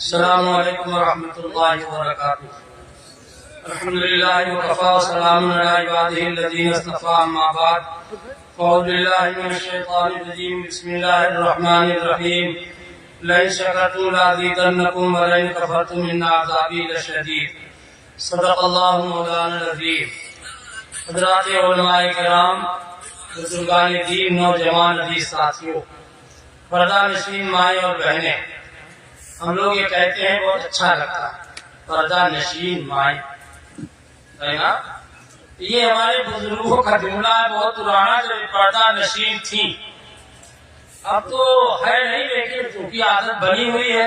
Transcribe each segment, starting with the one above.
السلام علیکم ورحمۃ اللہ وبرکاتہ۔ الحمدللہ وکفی وسلام علی عبادہ الذین اصطفی، اما بعد اعوذ باللہ من الشیطان الرجیم، بسم اللہ الرحمن الرحیم۔ لئن شکرتم لازیدنکم ولئن کفرتم ان عذابی لشدید۔ صدق اللہ مولانا العظیم۔ حضرات علماء کرام، بزرگان دین، نوجوان حدیث ساتھیوں، پردہ نشین مائیں اور بہنیں، ہم لوگ یہ کہتے ہیں بہت اچھا لگتا ہے پردہ نشین مائیں، ہے نا؟ یہ ہمارے بزرگوں کا جملہ ہے، بہت پرانا، جو پردہ نشین تھی، اب تو ہے نہیں، لیکن چونکہ عادت بنی ہوئی ہے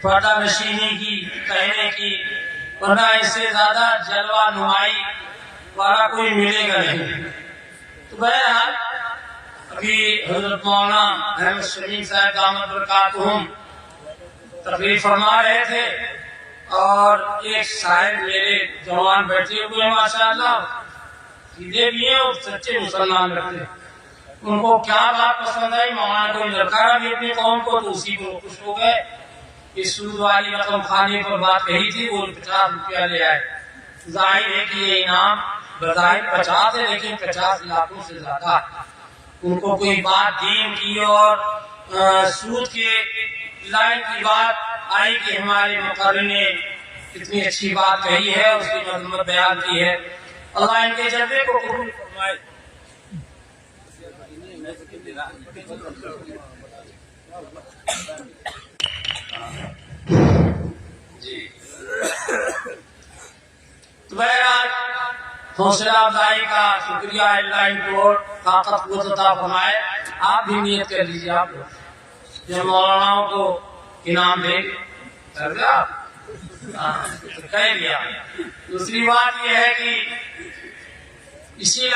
پردہ نشینی کی، کہنے کی، ورنہ اس سے زیادہ جلوہ نمائی والا کوئی ملے گا نہیں۔ تو بہرحال ابھی حضرت مولانا احمد شمیم صاحب دامت برکاتہم تقریر فرما رہے تھے، اور ایک صاحب میرے جوان بیٹھے ہوئے ماشاءاللہ، سیدھے بھی ہیں اور سچے مسلمان رہتے ہیں، ان کو کیا بات پسند آئی، مولانا کوئی لڑکا بھی اپنی قوم کو، تو اسی کو خوش ہو گئے۔ اس سود والی رقم خانے پر بات کہی تھی، وہ 50 روپیہ لے آئے۔ ظاہر ہے کہ یہ انعام بظاہر 50 ہے، لیکن 50 لاکھوں سے زیادہ۔ ان کو کوئی بات دین کی اور سود کے لائن کی بات آئی کہ ہمارے مقرر نے اتنی اچھی بات کہی ہے، اس کی مذمت بیان کی ہے۔ اللہ ان کے جذبے کو قبول فرمائے۔ جی بہرحال حوصلہ افزائی کا شکریہ، اللہ ان کو طاقت قوت عطا فرمائے۔ آپ بھی نیت کر لیجیے، آپ جو مولاناؤں کو انعام دے کر دیا، کہہ لیا۔ دوسری بات یہ ہے کہ اسی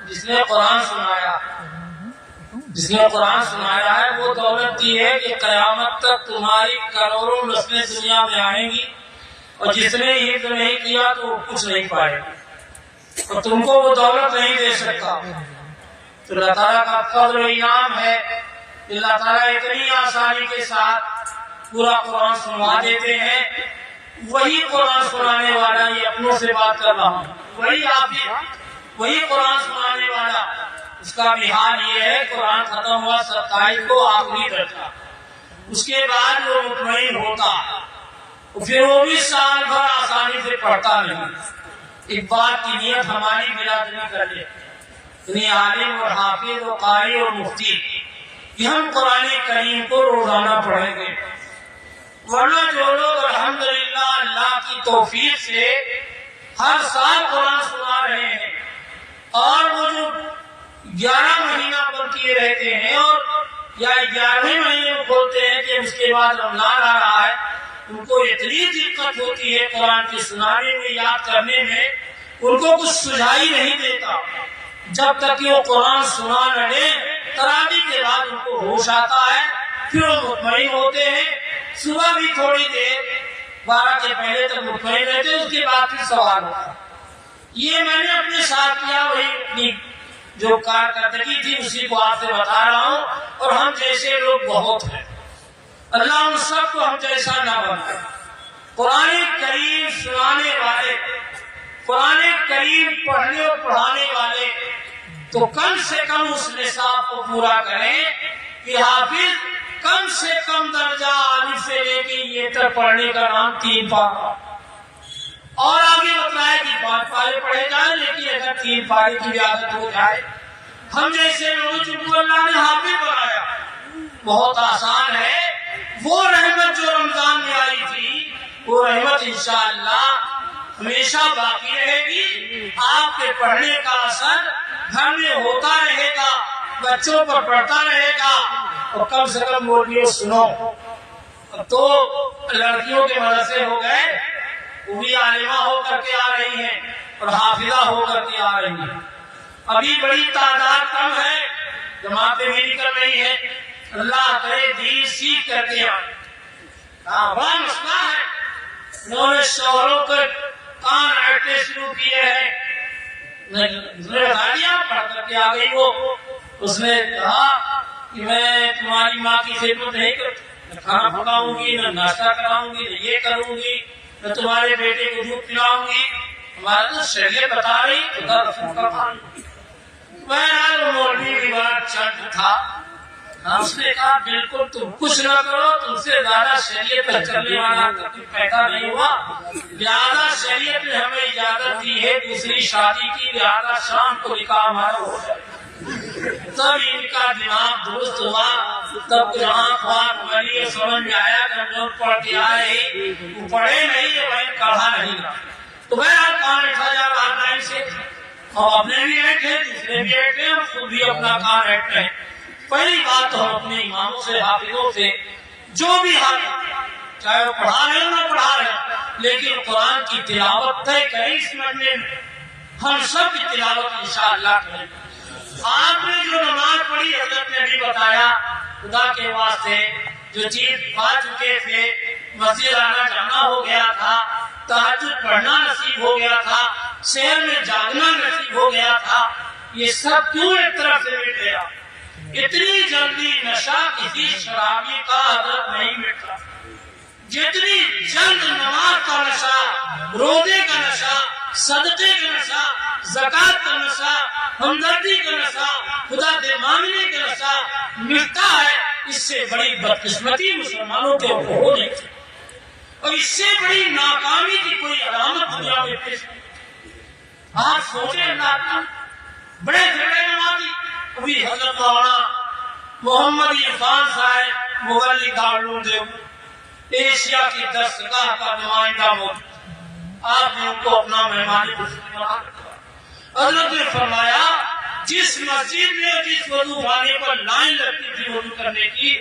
جس نے قرآن سنایا، جس نے قرآن سنایا ہے، وہ دولت دی ہے کہ قیامت تک تمہاری کروڑوں نسلیں دنیا میں آئیں گی، اور جس نے حفظ نہیں کیا تو وہ کچھ نہیں پائے، اور تم کو وہ دولت نہیں دے سکتا۔ تو اللہ تعالیٰ کا فضل و انعام ہے، اللہ تعالیٰ اتنی آسانی کے ساتھ پورا قرآن سنوا دیتے ہیں۔ وہی قرآن سنانے والا، یہ اپنوں سے بات کر رہا ہوں، وہی حافظ، وہی قرآن سنانے والا، اس کا بھی حال یہ ہے، قرآن ختم ہوا 27 کو آخری درجہ، اس کے بعد وہ مطمئن ہوتا، پھر وہ بھی سال بھر آسانی سے پڑھتا نہیں۔ ایک بات کی نیت ہماری برادری کر لے، یعنی عالم اور حافظ اور قاری اور مفتی، کہ ہم قرآن کریم کو روزانہ پڑھیں گے، ورنہ جو لوگ الحمدللہ اللہ کی توفیق سے ہر سال قرآن سنا رہے ہیں، اور وہ جو 11 مہینہ پر کیے رہتے ہیں، اور یا 11ویں مہینے میں کھولتے ہیں کہ اس کے بعد رمضان آ رہا ہے، ان کو اتنی دقت ہوتی ہے قرآن کے سنانے میں، یاد کرنے میں، ان کو کچھ سجائی نہیں دیتا جب تک کہ وہ قرآن سنا نہ لیں۔ تراویح کے بعد ان کو ہوش آتا ہے، پھر وہ مطمئن ہوتے ہیں، صبح بھی تھوڑی دیر 12 کے پہلے تک مطمئن رہتے ہیں، اس کے بعد پھر سوال ہوتا ہے۔ یہ میں نے اپنے ساتھ کیا، وہی اپنی جو کارکردگی تھی اسی کو آپ سے بتا رہا ہوں، اور ہم جیسے لوگ بہت ہیں، اللہ ان سب کو ہم جیسا نہ بنائے۔ قرآن کریم سنانے والے، قرآن کریم پڑھنے اور پڑھانے والے تو کم سے کم اس نصاب کو پورا کریں کہ حافظ کم سے کم درجہ الف سے لے کے یہ تک پڑھنے کا نام 3 پارہ، اور آگے بتائے کہ 5 پارے پڑھے جائیں، لیکن اگر 3 پارے کی عادت ہو جائے، ہم جیسے لوگ جن کو اللہ نے حافظ بنایا، بہت آسان ہے۔ وہ رحمت جو رمضان میں آئی تھی، وہ رحمت انشاءاللہ ہمیشہ باقی رہے گی۔ آپ کے پڑھنے کا اثر گھر میں ہوتا رہے گا، بچوں پر پڑھتا رہے گا، اور کم سے کم مولویوں سنو۔ اب تو لڑکیوں کے مدرسے ہو گئے، وہ بھی عالمہ ہو کر کے آ رہی ہیں اور حافظہ ہو کر کے آ رہی ہیں۔ ابھی بڑی تعداد کم ہے، جماعتیں بھی نکل رہی ہیں، اللہ کرے دین سیکھ کر کے آئے۔ بڑا مسئلہ ہے، انہوں نے شوہروں کے کان اٹنے شروع کیے ہیں۔ پڑھ کر کے آ گئی وہ، اس نے کہا کہ میں تمہاری ماں کی خدمت نہیں کرتا، نہ کھانا پکاؤں گی، نہ ناشتہ کراؤں گی، نہ یہ کروں گی، نہ تمہارے بیٹے کو دودھ پلاؤں گی. ہمارا تو شریعت بتا رہی خدا رسول کا کام. بہرحال مولوی کی بات چند تھا. اس نے کہا بالکل تم کچھ نہ کرو، تم سے زیادہ شریعت پر چلنے والا کبھی پیدا نہیں ہوا. لہٰذا شریعت نے ہمیں اجازت دی ہے دوسری شادی کی، لہٰذا شام کو نکاح ہمارا ہو جائے. تب ان کا دماغ درست ہوا، تب کچھ آنکھ وانکھ بنی، سمجھ میں آیا کہ ہم لوگ پڑھ کے آئے، وہ پڑھے نہیں ہے بہن کڑھا نہیں گا. تو بہرحال کام اٹھا جا رہا لائن سے، اور اپنے بھی بیٹھے دوسرے بھی بیٹھے، ہم خود بھی اپنا کام بیٹھتے ہیں. پہلی بات تو ہم اپنے اماموں سے حافظوں سے جو بھی حافظ چاہے وہ پڑھا رہے ہو نہ پڑھا رہے، لیکن قرآن کی تلاوت طے کریں اس مہینے میں. ہم سب کی تلاوت انشاءاللہ کریں. آپ نے جو نماز پڑھی حضرت نے بھی بتایا، خدا کے واسطے جو چیز پا چکے تھے، مسجد آنا جانا ہو گیا تھا، تہجد پڑھنا نصیب ہو گیا تھا، شہر میں جاگنا نصیب ہو گیا تھا، یہ سب کیوں ایک طرف سے مٹ گیا؟ اتنی جلدی نشہ کسی شرابی کا حضرت نہیں مٹتا. جتنی جلد نماز کا نشہ، روزے کا نشہ، صدقے کا نشہ، زکات کا نشہ، ہمدردی کا نشہ، خدا سے مانگنے کا نشہ ملتا ہے، اس سے بڑی بدقسمتی مسلمانوں کے اوپر ہو نہیں سکتی، اور اس سے بڑی ناکامی کی کوئی علامت دنیا میں پیش نہیں. آپ سوچیں اللہ کا بڑے بڑے نمازی، ابھی حضرت مولانا محمد عرفان صاحب مغلی دارالعلوم دیوبند ایشیا کی دستگاہ کا نمائندہ موجود، آپ نے ان کو اپنا مہمان حضرت نے فرمایا جس مسجد میں جس وضو خانے پر لائن لگتی تھی وضو کرنے کی،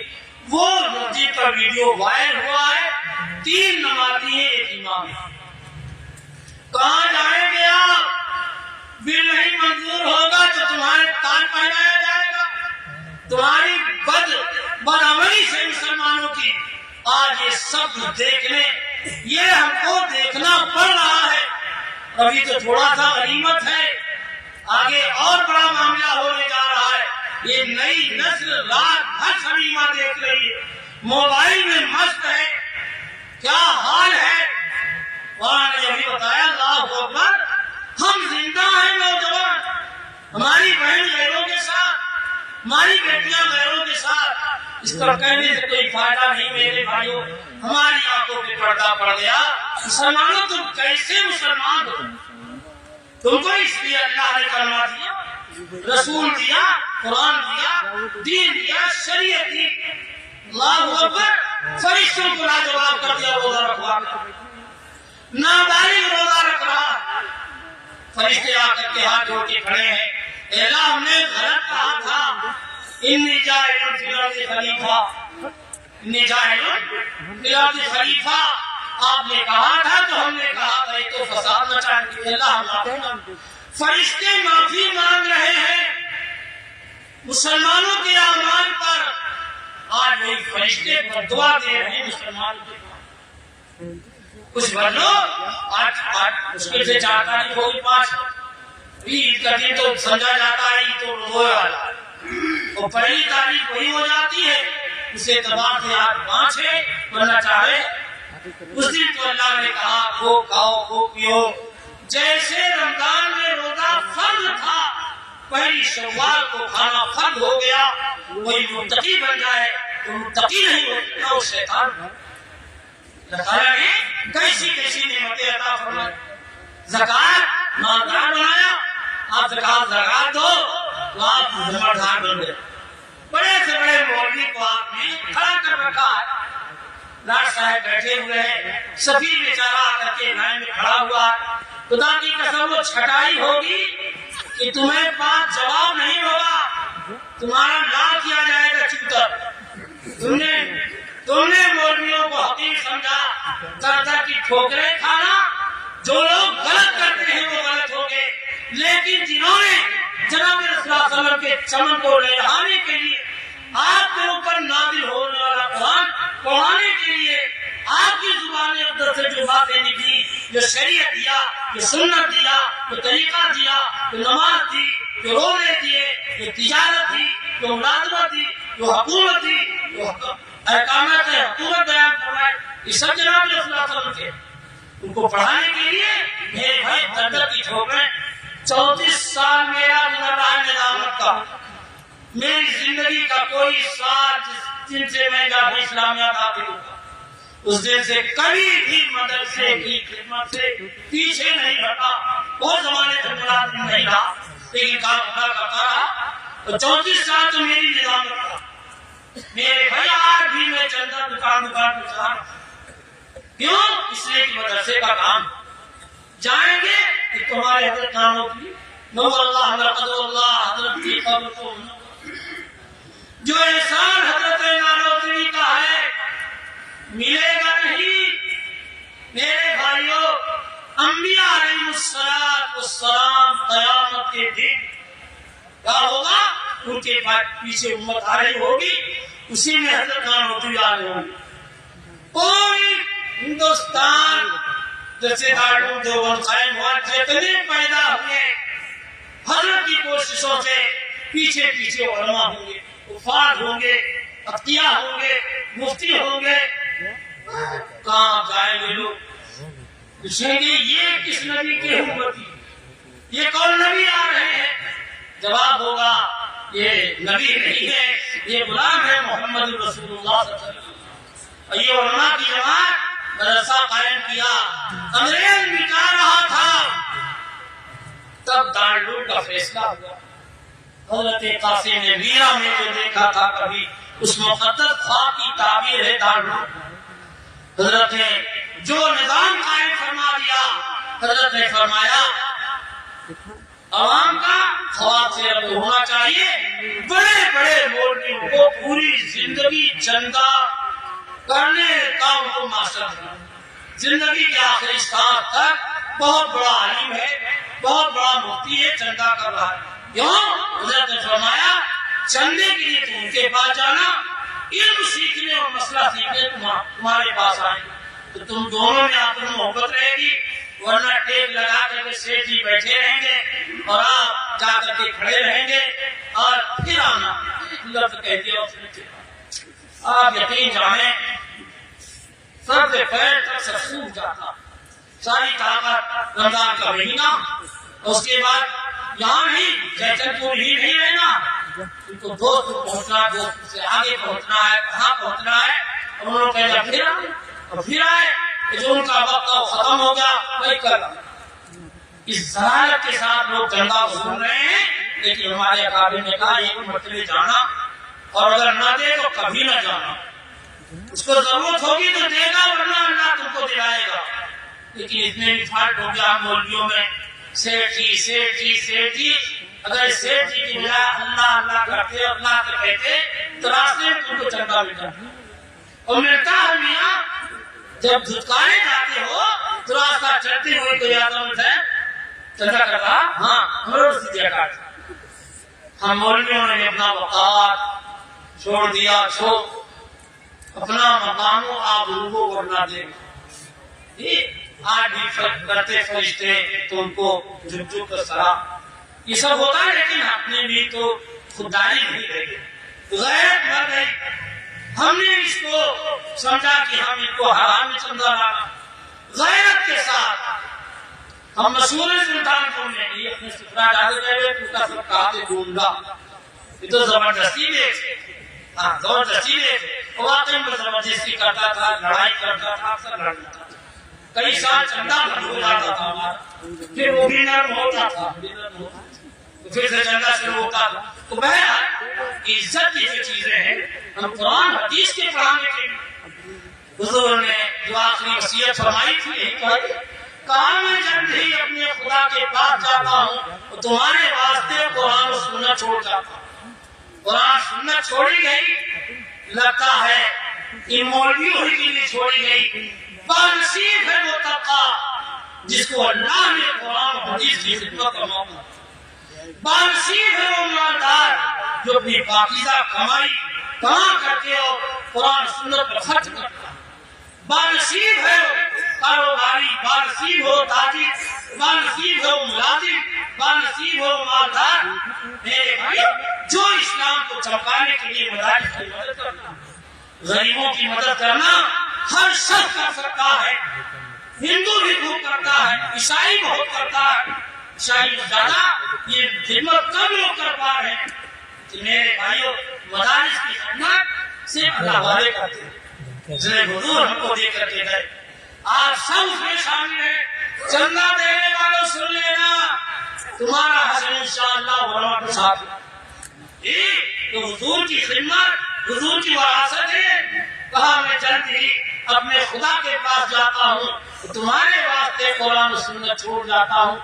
وہ مسجد کا ویڈیو وائرل ہوا ہے. 3 نمازی ہیں، ایک امام. کہاں جائیں گے آپ؟ بل نہیں منظور ہوگا تو تمہارے تان پہنایا جائے گا. تمہاری بدعملی سے مسلمانوں کی آج یہ سب دیکھنے، یہ ہم کو دیکھنا پڑ رہا ہے. ابھی تو تھوڑا سا غنیمت ہے، آگے اور بڑا معاملہ ہونے جا رہا ہے. یہ نئی نسل رات بھر سنیما دیکھ رہی ہے، موبائل میں مست ہے. کیا حال ہے؟ وہاں نے ابھی بتایا اللہ اکبر، ہم زندہ ہیں نوجوان، ہماری بہن غیروں کے ساتھ، ہماری بیٹیاں غیروں کے ساتھ. اس طرح کہنے سے کوئی فائدہ نہیں میرے بھائیوں. ہماری آنکھوں پہ پردہ پڑ گیا. مسلمانوں تم کیسے مسلمان ہو؟ تم کو اس لیے اللہ نے کلمہ دیا، رسول دیا، قرآن دیا، دین دیا، شریعت دی. اللہ اکبر، فرشتوں کو لاجواب کر دیا روزہ رکھوا کر. نابالغ روزہ رکھ رہا، فرشتے آ کر کے ہاتھ جوڑ کے کھڑے ہیں. اے اللہ ہم نے غلط کہا تھا، انی جاعل فی الارض خلیفہ، انی جاعل فی الارض خلیفہ آپ نے کہا تھا تو ہم نے کہا تھا تو فساد مچائیں گے. اللہ معافی مانگ. فرشتے معافی مانگ رہے ہیں مسلمانوں کے اعمال پر. آج وہی فرشتے پر دعا دے رہے ہیں مسلمانوں کے. کچھ بولو، آج مشکل سے 4 تاریخ ہوگی 5. عید کا دن تو سمجھا جاتا ہے عید تو روزے والا، اور پہلی تاریخ وہی ہو جاتی ہے. اس اعتبار سے آج 5 ہے، ورنہ چاہے اس دن تو اللہ نے کہا کھو کھاؤ کھو پیو. جیسے رمضان میں روزہ فرض تھا، پہلی شوال کو کھانا فرض ہو گیا. کوئی متقی بن جائے تو متقی نہیں ہوتا، وہ شیطان ہے. اللہ نے کیسی کیسی نعمتیں عطا فرمائی. زکات مالدار بنایا، آپ زکات دو تو آپ زمردار بن گئے. بڑے سے بڑے مولوی کو آپ نے کھڑا کر رکھا ہے. لاٹ صاحب بیٹھے ہوئے ہیں، سفیر بیچارہ آ کر کے لائن میں کھڑا ہوا. خدا کی قسم وہ چھٹائی ہوگی کہ تمہیں پاس جواب نہیں ہوگا، تمہارا نام کیا جائے گا چوتر. تم نے مولویوں کو حقیر سمجھا، در کی ٹھوکریں کھانا. جو لوگ غلط کرتے ہیں وہ غلط ہو گئے، لیکن جنہوں نے جناب رسول اللہ صلی اللہ علیہ وسلم کے چمن کو لہرانے کے لیے، آپ کے اوپر نازل ہونے والا قرآن پڑھانے کے لیے آپ کی زبان اقدس سے جو باتیں نکلی، جو شریعت دیا، جو سنت دیا، جو طریقہ دیا، جو نماز دی، جو روزے دیے، جو تجارت دی، جو ملازمت دی، جو حکومت دی، جو احکامات حکومت بیان فرمائے، یہ سب جناب رسول اللہ صلی اللہ علیہ وسلم کے ان کو پڑھانے کے لیے میرے بھائی در کی ٹھوکریں 34 سال میرا گزر رہا ہے نظامت کا، میری زندگی کا کوئی سال جن سے میں جب اسلامیات داخل ہوگا اس دن سے کبھی بھی مدرسے کی خدمت سے پیچھے نہیں ہٹا، وہ زمانے سے ملازم نہیں رہا، لیکن کام خدا کرتا رہا، اور 34 سال تو میری نظامت کا میرے بھائی آج بھی میں چلتا دکان پہ چلا، کیوں؟ اس لیے کہ مدرسے کا کام جائیں گے کہ تمہارے حضرت نانو کی نور اللہ مرقد اللہ حضرت کی قبر کو جو احسان حضرت نانوتری کا ہے ملے گا نہیں۔ میرے بھائیوں، انبیاء علیہ السلام قیامت کے دن کیا ہوگا؟ ان کے پیچھے امت آ رہی ہوگی، اسی میں حضرت نانوتری آ رہے ہوں گے۔ کوئی ہندوستان جیسے دارالعلوم دیوبند قائم ہوا، جتنے پیدا ہوئے حضرت کی کوششوں سے پیچھے پیچھے علماء ہوں گے، وفاد ہوں گے، عطیہ ہوں گے، مفتی ہوں گے، کہاں جائیں گے لوگ؟ پوچھیں گے یہ کس نبی کی امتی، یہ کون نبی آ رہے ہیں؟ جواب ہوگا یہ نبی نہیں ہے، یہ غلام ہے محمد رسول اللہ صلی اللہ علیہ وسلم۔ یہ علماء کی جماعت مدرسہ قائم کیا، انگریز مٹا رہا تھا، تب دارالعلوم کا فیصلہ ہوا۔ حضرت قاسم نے ویرا میں جو دیکھا تھا کبھی، اس مقدس خواب کی تعبیر ہے دارالعلوم۔ حضرت نے جو نظام قائم فرما دیا، حضرت نے فرمایا عوام کا خواب سے اب ہونا چاہیے، بڑے بڑے مولویوں کو پوری زندگی چندہ کرنے کا ان کو ماسٹر ہے، زندگی کے آخری سانس تک بہت بڑا عالم ہے، بہت بڑا مفتی ہے، چندہ کر رہا ہے۔ کیوں؟ حضرت نے فرمایا چندے کے لیے تم ان کے پاس جانا، علم سیکھنے اور مسئلہ سیکھنے تمہارے پاس آئیں، تو تم دونوں میں آپ میں محبت رہے گی، ورنہ ٹیپ لگا کر کے سیٹ جی بیٹھے رہیں گے اور آپ جا کر کے کھڑے رہیں گے، اور پھر آنا لفظ کہہ دیا اس نے۔ آپ یقین جانیں سر سے پیر تک سب سوکھ جاتا، ساری طاقت رمضان کا مہینہ، اس کے بعد یہاں نہیں جیسن پور ہی نہیں رہنا، ان کو دوست پہنچنا، دوست سے آگے پہنچنا ہے، کہاں پہنچنا ہے، انہوں نے کہا پھر آئے اور پھر آئے، جو ان کا وقت ختم ہو گیا وہی کر اس ذرائع کے ساتھ لوگ چندہ وصول رہے ہیں، لیکن ہمارے اکابر نے کہا یہ مرتبہ جانا، اور اگر نہ دے تو کبھی نہ جانا، اس کو ضرورت ہوگی تو دے گا، ورنہ اللہ تم کو دلائے گا۔ لیکن اتنے بھی فالٹ ہو گیا مولویوں میں، سیٹ جی سیٹ جی سیٹ جی، اگر سیٹ جی کی بجائے اللہ اللہ کرتے اللہ کے کہتے تو راستے میں تم کو چندہ ملتا، اور ملتا ہے میاں جب دھتکارے جاتے ہو تو راستہ چلتے ہوئے کوئی آدم ہے چندہ کرتا، ہاں ہمارے سے دیا کرتا۔ ہم مولویوں نے اپنا وقار چھوڑ دیا، اپنا مقام و آبرو کو ورنہ دے، آج بھی کرتے فرشتے تم کو جھک جھک کر سلام، یہ سب ہوتا ہے، لیکن اپنے بھی تو خودداری نہیں رہی، غیرت مر گئی۔ ہم نے اس کو سمجھا کہ ہم ان کو حرام میں چندہ لانا، غیرت کے ساتھ ہم مسئول سلطان کو نہیں اپنے سفرہ ڈالے گئے تو کا سب کہاتے ڈھونڈا، یہ تو زبردستی دے تھے، زبردستی دے تھے، واقعی میں زبردستی کرتا تھا، لڑائی کرتا تھا، اکثر لڑتا تھا، کئی سال چندہ بند ہو جاتا تھا ہمارا، پھر وہ بھی نرم ہوتا تھا، پھر سے چندہ شروع ہوتا تھا۔ تو بہرحال عزت کی جو چیزیں ہیں ہم قرآن حدیث کے پڑھانے کے لیے، حضور نے جو آخری وصیت فرمائی تھی یہی کہا میں جب بھی اپنے خدا کے پاس جاتا ہوں تو تمہارے واسطے قرآن و سنت چھوڑ جاتا ہوں۔ قرآن سنت چھوڑی گئی، لگتا ہے ان مولویوں کے لیے چھوڑی گئی، بانصیب ہے وہ طبقہ جس کو اللہ نے قرآن و حدیث کی خدمت کا موقع، بانصیب ہے وہ مالدار جو اپنی پاکیزہ کمائی کما کر کے قرآن سنت پر خرچ کرتا، بانصیب ہے کاروباری، بانصیب ہو تاجر، بانصیب ہو ملازم، بانصیب ہو مالدار میرے بھائی جو اسلام کو چمکانے کے لیے مدارس کی مدد کرتا، غریبوں کی مدد کرنا ہر شخص کر سکتا ہے، ہندو بھی خوب کرتا ہے، عیسائی بہت کرتا ہے، عیسائی زیادہ یہ خدمت کم لوگ کر پا رہے ہیں۔ میرے بھائیوں، مدارس کی خدمت صرف اللہ والے کرتے ہیں، جنہیں حضور ہم کو دے کر کے گئے۔ آپ سب اس میں شامل ہیں، چندہ دینے والوں سن لینا، تمہارا حسن انشاءاللہ علماء کے ساتھ تو حضور کی خدمت حضور کی وراثت ہے۔ کہا میں جلد ہی اپنے خدا کے پاس جاتا ہوں، تمہارے واسطے قرآن و سنت چھوڑ جاتا ہوں،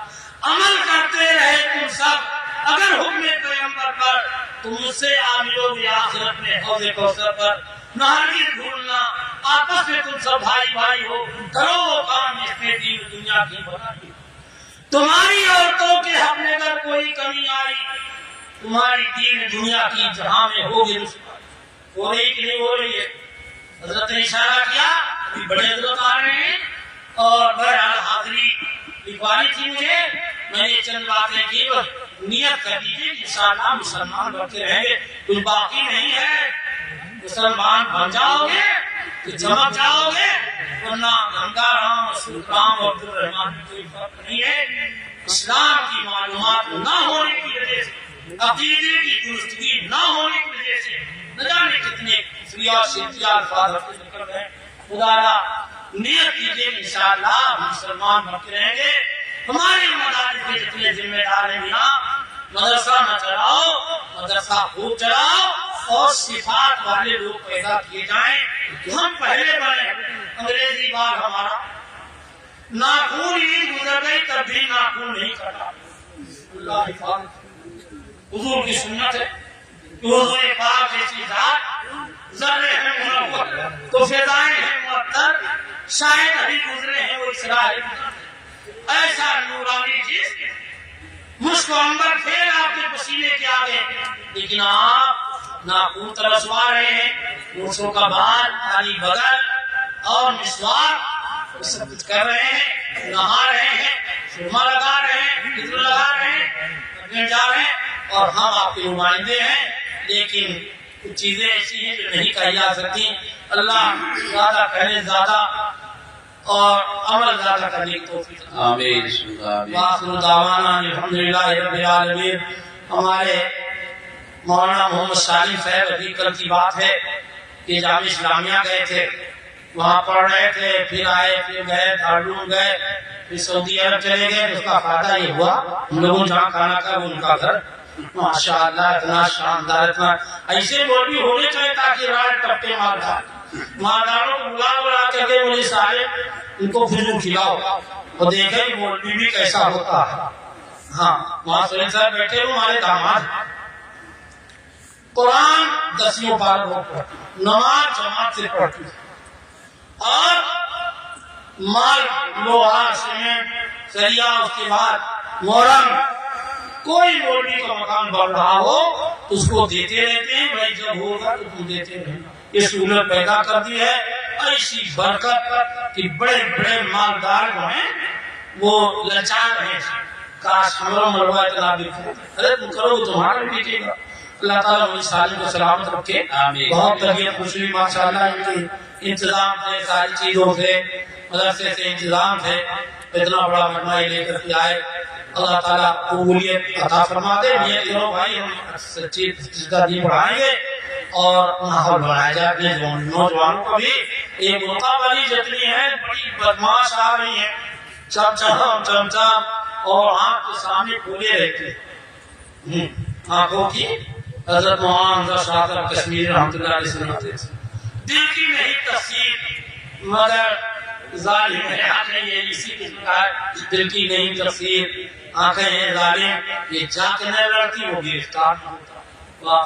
عمل کرتے رہے تم سب، اگر حکم پیغمبر پر تم مجھ سے عاملو بھی آخرت میں حوض کوثر پر نہ ہرگز بھولنا، آپس میں تم سب بھائی بھائی ہو، کرو وہ کام جس میں دین دنیا کی بنائی۔ تمہاری عورتوں کے حق میں اگر کوئی کمی آئی، تمہاری دین دنیا کی جہاں میں ہوگی رسوائی۔ ہو رہی کہ نہیں ہو رہی ہے؟ حضرت نے اشارہ کیا، ابھی بڑے حضرت آ رہے ہیں اور بہرحال حاضری لکھوانی تھی مجھے، میں نے چند باتیں کی، نیت کر دیجیے کہ انشاءاللہ مسلمان بنتے رہیں گے، کچھ باقی نہیں ہے۔ مسلمان بن جاؤ گے تو چمک جاؤ گے، ورنہ گنگا رام، سلطان اور عبدالرحمان میں کوئی فرق نہیں ہے۔ اسلام کی معلومات نہ ہونے کی وجہ سے، عقیدے کی درستگی نہ ہونے کی وجہ سے نہ جانے کتنے الفاظ نکل رہے ہیں۔ خدا نیت کیجیے انشاءاللہ مسلمان بنتے رہیں گے۔ ہمارے مدارس کے جتنے ذمہ دار ہیں یہاں، مدرسہ نہ چلاؤ، مدرسہ خوب چلاؤ اور صفات والے لوگ پیدا کیے جائیں کہ ہم پہلے بنے۔ انگریزی بات ہمارا ناخون عید گزر گئی تب بھی ناخون نہیں کٹا، اللہ حفاظت۔ حضور کی سنت ہے کہ حضور پاک جیسی ذات ذرے ہیں منور تو فضائیں ہیں معطر، شاید ابھی گزرے ہیں وہ اسرائیل، ایسا نورانی جسم مشک و عنبر پھیر آپ کے پسینے کے آگے، لیکن آپ ناخون ترسوا رہے ہیں، مونچھوں کا بال، کالی بغل اور مسواک سب کچھ کر رہے ہیں، نہا رہے ہیں، سرما لگا رہے ہیں، عطر لگا رہے ہیں، اپنے جا رہے ہیں، اور ہم آپ کے نمائندے ہیں، لیکن کچھ چیزیں ایسی ہیں جو نہیں کہی جا سکتی۔ اللہ زیادہ کہنے زیادہ اور عمل زیادہ کرنے کی توفیق عطا فرمائے۔ آمین۔ وآخر دعوانا الحمدللہ رب العالمین۔ ہمارے مولانا محمد سالم صاحب، ابھی کل کی بات ہے کہ جامعہ اسلامیہ گئے تھے، وہاں پڑھ رہے تھے، پھر آئے، پھر گئے، دارالعلوم گئے، پھر سعودی عرب چلے گئے۔ اس کا فائدہ یہ ہوا ہم لوگوں جہاں کھانا کھا وہ ان کا گھر، ماشاءاللہ اتنا شاندار، اتنا ایسے مولوی ہونے چاہیے تاکہ رائے ٹپے مالدار مالداروں کو بلا کر کے بولے صاحب ان کو فضول کھلاؤ، اور دیکھیں کہ مولوی بھی کیسا ہوتا ہے۔ ہاں وہاں سلیم صاحب بیٹھے ہوئے، ہمارے داماد قرآن 10 پارہ پڑھتے، نماز جماعت سے پڑھتے، اور مال لوہا سیمنٹ سریا، اس کے بعد محرم کوئی مولوی کا مکان بڑھ رہا ہو اس کو دیتے رہتے ہیں، بھائی جب ہوگا تو تم دیتے رہنا۔ یہ سہولت پیدا کر دی ہے، ایسی برکت کہ بڑے بڑے مالدار جو ہیں وہ لچار ہیں، کاش ہمارا مروا اتنا بھی ارے تم کرو تمہارا بھی ٹھیک ہے۔ اللہ تعالیٰ مجھے سالم کو سلامت رکھے، بہت طبیعت خوش ہوئی ماشاءاللہ، ان کے انتظام تھے، ساری چیزوں سے، مدرسے سے انتظام تھے، اتنا بڑا مجمع لے کر کے آئے۔ اللہ تعالیٰ قبولیت عطا فرما دے۔ نیت کرو بھائی ہم سچی سچا دین بڑھائیں گے اور ماحول بنایا جائے اپنے نوجوانوں کو بھی۔ ایک موقع والی جتنی ہے بڑی بدماش آ رہی ہے، چم چم اور آنکھ کے سامنے کھولے رہتے آنکھوں کی۔ حضرت مولانا شاہ کشمیر رحمۃ اللہ علیہ سناتے تھے، دل کی نہیں تفسیر مگر ظالم ہے آنکھیں، یہ اسی قسم کا ہے، دل کی نہیں تفسیر آنکھیں ہیں ظالم، یہ جا کے نہیں لڑتی وہ گرفتار ہوتا۔ واہ